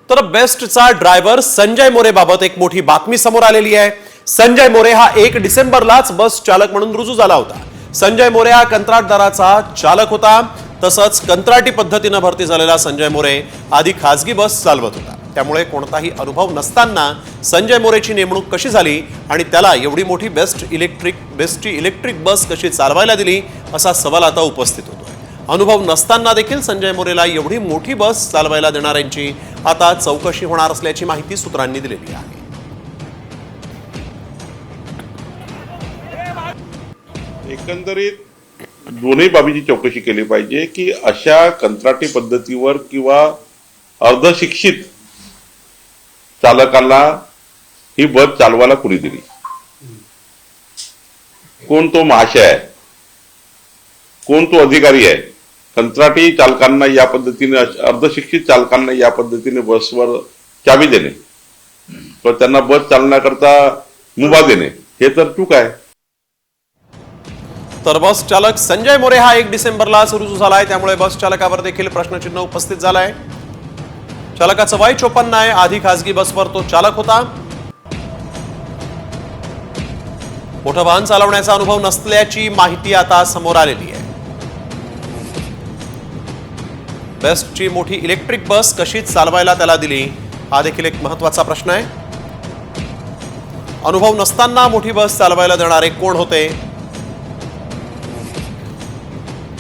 तर बेस्टचा ड्रायव्हर संजय मोरे बाबत एक मोठी बातमी समोर आलेली आहे। संजय मोरे हा 1 डिसेंबरलाच बस चालक म्हणून रुजू झाला होता। संजय मोरे हा कंत्राटदाराचा चालक होता। तसंच कंत्राटी पद्धतीने भरती झालेला संजय मोरे आधी खासगी बस चालवत होता। त्यामुळे कोणताही अनुभव नसताना संजय मोरेची नेमणूक कशी झाली आणि त्याला एवढी मोठी बेस्टची इलेक्ट्रिक बस कशी चालवायला दिली असा सवाल आता उपस्थित होतोय। अनुभव नसताना देखील संजय मोरेला एवढी मोठी बस चालवायला देणाऱ्यांची आता चौकशी होणार असल्याची माहिती सूत्रांनी दिलेली आहे। एकंदरीत दोन्ही बाबीची चौकशी केली पाहिजे की अशा कंत्राटी पद्धतीवर किंवा अर्धशिक्षित चालकाला ही बस चालवायला कुणी दिली, कोण तो महाशय आहे, कोण तो अधिकारी आहे। कंत्राटी चालकांना या पद्धतीने, अर्धशिक्षित चालकांना या पद्धतीने बसवर चावी देणे व त्यांना बस चालण्याकरता मुभा देणे हे तर चूक आहे। तर बस चालक संजय मोरे हा 1 डिसेंबरला रुजू झालाय। त्यामुळे बस चालकावर देखील प्रश्नचिन्ह उपस्थित झालाय। चालकाचं वय 54 आहे। आधी खासगी बसवर तो चालक होता। मोठं वाहन चालवण्याचा अनुभव नसल्याची माहिती आता समोर आलेली आहे। बेस्टची मोठी इलेक्ट्रिक बस कशी चालवायला त्याला दिली हा देखील एक महत्त्वाचा प्रश्न आहे। अनुभव नसताना मोठी बस चालवायला देणारे कोण होते